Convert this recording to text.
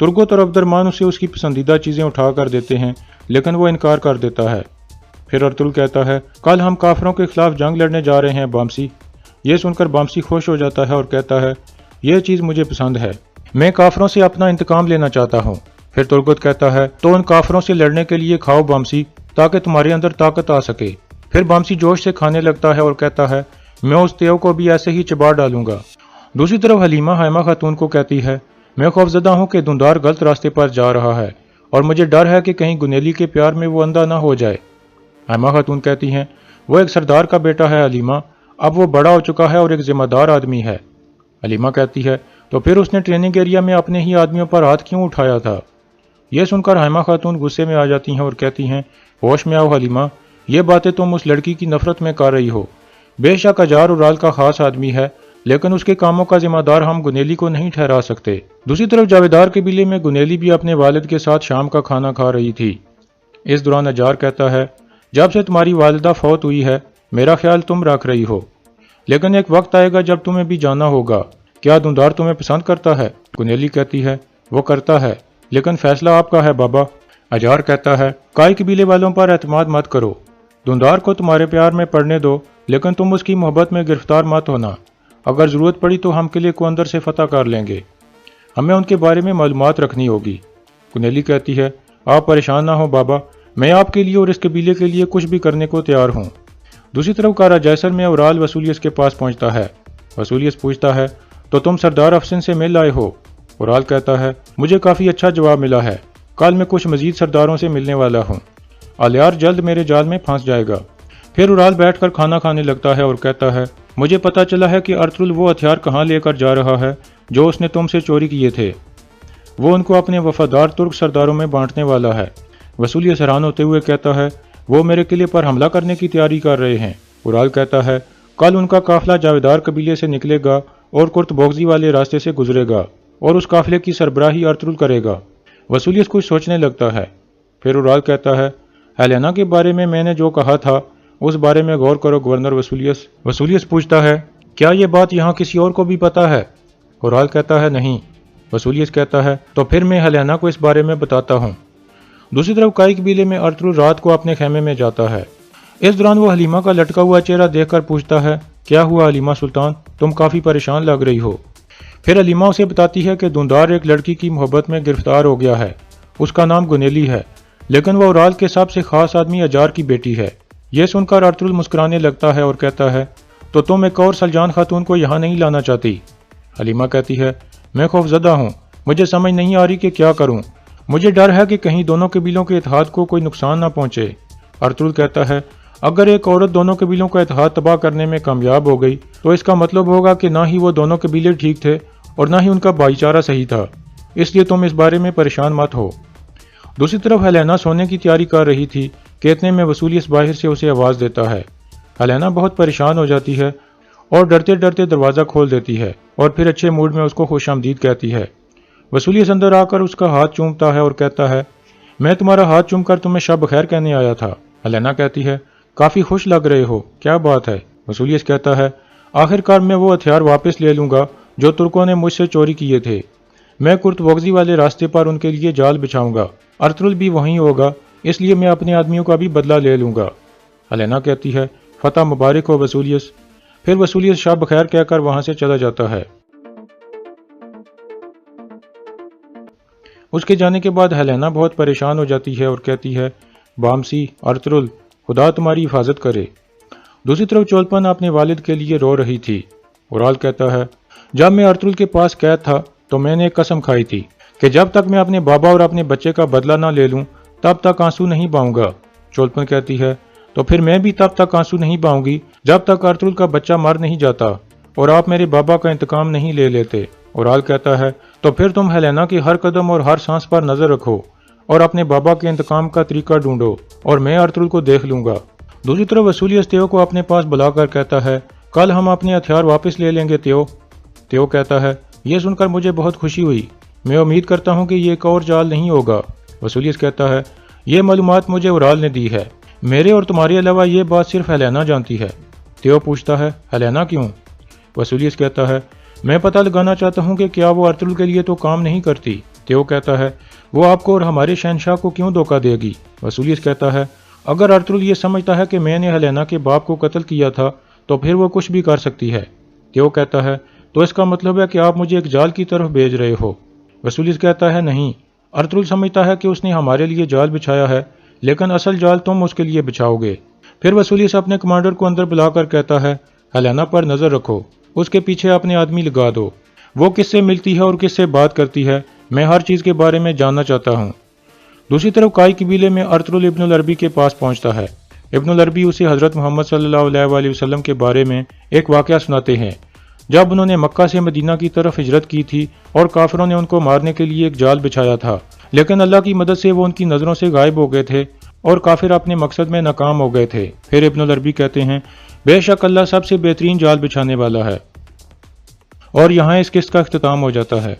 ترگت اور عبدالرحمن اسے اس کی پسندیدہ چیزیں اٹھا کر دیتے ہیں لیکن وہ انکار کر دیتا ہے۔ پھر ارطغرل کہتا ہے کل ہم کافروں کے خلاف جنگ لڑنے جا رہے ہیں بامسی۔ یہ سن کر بامسی خوش ہو جاتا ہے اور کہتا ہے یہ چیز مجھے پسند ہے، میں کافروں سے اپنا انتقام لینا چاہتا ہوں۔ پھر ترگت کہتا ہے تو ان کافروں سے لڑنے کے لیے کھاؤ بامسی تاکہ تمہارے اندر طاقت آ سکے۔ پھر بامسی جوش سے کھانے لگتا ہے اور کہتا ہے میں اس تیو کو بھی ایسے ہی چبا ڈالوں گا۔ دوسری طرف حلیمہ حائمہ خاتون کو کہتی ہے میں خوفزدہ ہوں کہ دھندار غلط راستے پر جا رہا ہے اور مجھے ڈر ہے کہ کہیں گنیلی کے پیار میں وہ اندھا نہ ہو جائے۔ حائمہ خاتون کہتی ہیں وہ ایک سردار کا بیٹا ہے حلیمہ، اب وہ بڑا ہو چکا ہے اور ایک ذمہ دار آدمی ہے۔ حلیمہ کہتی ہے تو پھر اس نے ٹریننگ ایریا میں اپنے ہی آدمیوں پر ہاتھ کیوں اٹھایا تھا؟ یہ سن کر حائمہ خاتون غصے میں آ جاتی ہیں اور کہتی ہیں ہوش میں آؤ حلیمہ، یہ باتیں تم اس لڑکی کی نفرت میں کر رہی ہو۔ بے شک اجار اورال کا خاص آدمی ہے لیکن اس کے کاموں کا ذمہ دار ہم گنیلی کو نہیں ٹھہرا سکتے۔ دوسری طرف جاویدار قبیلے میں گنیلی بھی اپنے والد کے ساتھ شام کا کھانا کھا رہی تھی۔ اس دوران اجار کہتا ہے جب سے تمہاری والدہ فوت ہوئی ہے میرا خیال تم رکھ رہی ہو، لیکن ایک وقت آئے گا جب تمہیں بھی جانا ہوگا۔ کیا دھندار تمہیں پسند کرتا ہے؟ گنیلی کہتی ہے وہ کرتا ہے لیکن فیصلہ آپ کا ہے بابا۔ اجار کہتا ہے کائی قبیلے والوں پر اعتماد مت کرو، دھندار کو تمہارے پیار میں پڑنے دو لیکن تم اس کی محبت میں گرفتار مت ہونا۔ اگر ضرورت پڑی تو ہم قلعے کو اندر سے فتح کر لیں گے، ہمیں ان کے بارے میں معلومات رکھنی ہوگی۔ گنیلی کہتی ہے آپ پریشان نہ ہو بابا، میں آپ کے لیے اور اس قبیلے کے لیے کچھ بھی کرنے کو تیار ہوں۔ دوسری طرف کارا جیسر میں اورال وسولیس کے پاس پہنچتا ہے۔ وسولیس پوچھتا ہے تو تم سردار افسن سے مل آئے ہو؟ اورال کہتا ہے مجھے کافی اچھا جواب ملا ہے، کل میں کچھ مزید سرداروں سے ملنے والا ہوں، الیار جلد میرے جال میں پھنس جائے گا۔ پھر اورال بیٹھ کر کھانا کھانے لگتا ہے اور کہتا ہے مجھے پتا چلا ہے کہ ارطغرل وہ ہتھیار کہاں لے کر جا رہا ہے جو اس نے تم سے چوری کیے تھے، وہ ان کو اپنے وفادار ترک سرداروں میں بانٹنے والا ہے۔ وسولیس حیران ہوتے ہوئے کہتا ہے وہ میرے قلعے پر حملہ کرنے کی تیاری کر رہے ہیں۔ اورال کہتا ہے کل ان کا قافلہ جاویدار قبیلے سے نکلے گا اور کرت بوغزی والے راستے سے گزرے گا اور اس قافلے کی سربراہی ارطغرل کرے گا۔ وسولیس کچھ سوچنے لگتا ہے، پھر اورال کہتا ہے ہیلینا کے بارے میں نے جو کہا تھا اس بارے میں غور کرو گورنر وسولیس۔ وسولیس پوچھتا ہے کیا یہ بات یہاں کسی اور کو بھی پتا ہے؟ اورال کہتا ہے نہیں۔ وسولیس کہتا ہے تو پھر میں ہیلینا کو اس بارے میں بتاتا ہوں۔ دوسری طرف کائی قبیلے میں ارطغرل رات کو اپنے خیمے میں جاتا ہے۔ اس دوران وہ حلیمہ کا لٹکا ہوا چہرہ دیکھ کر پوچھتا ہے کیا ہوا حلیمہ سلطان، تم کافی پریشان لگ رہی ہو۔ پھر حلیمہ اسے بتاتی ہے کہ دھندار ایک لڑکی کی محبت میں گرفتار ہو گیا ہے، اس کا نام گنیلی ہے لیکن وہ اورال کے سب سے خاص آدمی اجار کی بیٹی ہے۔ یہ سن کر ارطغرل مسکرانے لگتا ہے اور کہتا ہے تو تم ایک اور سلجان خاتون کو یہاں نہیں لانا چاہتی؟ حلیمہ کہتی ہے میں خوفزدہ ہوں، مجھے سمجھ نہیں آ رہی کہ کیا کروں، مجھے ڈر ہے کہ کہیں دونوں قبیلوں کے اتحاد کو کوئی نقصان نہ پہنچے۔ ارطغرل کہتا ہے اگر ایک عورت دونوں قبیلوں کا اتحاد تباہ کرنے میں کامیاب ہو گئی تو اس کا مطلب ہوگا کہ نہ ہی وہ دونوں قبیلے ٹھیک تھے اور نہ ہی ان کا بھائی چارہ صحیح تھا، اس لیے تم اس بارے میں پریشان مت ہو۔ دوسری طرف ہیلینا سونے کی تیاری کر رہی تھی کہ اتنے میں وسولیس باہر سے اسے آواز دیتا ہے۔ ہیلینا بہت پریشان ہو جاتی ہے اور ڈرتے ڈرتے دروازہ کھول دیتی ہے اور پھر اچھے موڈ میں اس کو خوش آمدید کہتی ہے۔ وسولیس اندر آ کر اس کا ہاتھ چومتا ہے اور کہتا ہے میں تمہارا ہاتھ چوم کر تمہیں شب بخیر کہنے آیا تھا۔ ہیلینا کہتی ہے کافی خوش لگ رہے ہو، کیا بات ہے؟ وسولیس کہتا ہے آخر کار میں وہ ہتھیار واپس لے لوں گا جو ترکوں نے مجھ سے چوری کیے تھے، میں کرت بوغزی والے راستے پر ان کے لیے جال بچھاؤں گا، ارطغرل بھی وہیں ہوگا، اس لیے میں اپنے آدمیوں کا بھی بدلہ لے لوں گا۔ ہیلینا کہتی ہے فتح مبارک ہو وسولیس۔ پھر وسولیس شب بخیر کہہ کر وہاں سے چلا جاتا ہے۔ اس کے جانے کے بعد ہیلینا بہت پریشان ہو جاتی ہے اور کہتی ہے بامسی، ارطغرل، خدا تمہاری حفاظت کرے۔ دوسری طرف چولپن اپنے والد کے لیے رو رہی تھی۔ اورال کہتا ہے جب میں ارطغرل کے پاس قید تھا تو میں نے ایک قسم کھائی تھی کہ جب تک میں اپنے بابا اور اپنے بچے کا بدلہ نہ لے لوں تب تک آنسو نہیں بہاؤں گا۔ چولپن کہتی ہے تو پھر میں بھی تب تک آنسو نہیں بہاؤں گی جب تک ارطغرل کا بچہ مر نہیں جاتا اور آپ میرے بابا کا انتقام نہیں لے لیتے۔ اورال کہتا ہے تو پھر تم ہیلینا کی ہر قدم اور ہر سانس پر نظر رکھو اور اپنے بابا کے انتقام کا طریقہ ڈھونڈو اور میں ارطغرل کو دیکھ لوں گا۔ دوسری طرف وسولیس تیو کو اپنے پاس بلا کر کہتا ہے کل ہم اپنے ہتھیار واپس لے لیں گے تیو۔ تیو کہتا ہے یہ سن کر مجھے بہت خوشی ہوئی، میں امید کرتا ہوں کہ یہ ایک اور جال نہیں ہوگا۔ وسولیس کہتا ہے یہ معلومات مجھے اورال نے دی ہے، میرے اور تمہارے علاوہ یہ بات صرف ہیلینا جانتی ہے۔ تیو پوچھتا ہے ہیلینا کیوں؟ وسولیس کہتا ہے میں پتہ لگانا چاہتا ہوں کہ کیا وہ ارطغرل کے لیے تو کام نہیں کرتی۔ تیو کہتا ہے وہ آپ کو اور ہمارے شہنشاہ کو کیوں دھوکہ دے گی؟ وسولیس کہتا ہے اگر ارطغرل یہ سمجھتا ہے کہ میں نے ہیلینا کے باپ کو قتل کیا تھا تو پھر وہ کچھ بھی کر سکتی ہے۔ تیو کہتا ہے تو اس کا مطلب ہے کہ آپ مجھے ایک جال کی طرف بھیج رہے ہو؟ وسولیس کہتا ہے نہیں، ارطغرل سمجھتا ہے کہ اس نے ہمارے لیے جال بچھایا ہے، لیکن اصل جال تم اس کے لیے بچھاؤ گے۔ پھر وسولیس اپنے کمانڈر کو اندر بلا کر کہتا ہے ہیلینا پر نظر رکھو، اس کے پیچھے اپنے آدمی لگا دو، وہ کس سے ملتی ہے اور کس سے بات کرتی ہے، میں ہر چیز کے بارے میں جاننا چاہتا ہوں۔ دوسری طرف کائی قبیلے میں ارطغرل ابن العربی کے پاس پہنچتا ہے۔ ابن العربی اسے حضرت محمد صلی اللہ علیہ وآلہ وسلم کے بارے میں ایک واقعہ سناتے ہیں جب انہوں نے مکہ سے مدینہ کی طرف ہجرت کی تھی اور کافروں نے ان کو مارنے کے لیے ایک جال بچھایا تھا، لیکن اللہ کی مدد سے وہ ان کی نظروں سے غائب ہو گئے تھے اور کافر اپنے مقصد میں ناکام ہو گئے تھے۔ پھر ابن العربی کہتے ہیں بے شک اللہ سب سے بہترین جال بچھانے والا ہے، اور یہاں اس قسط کا اختتام ہو جاتا ہے۔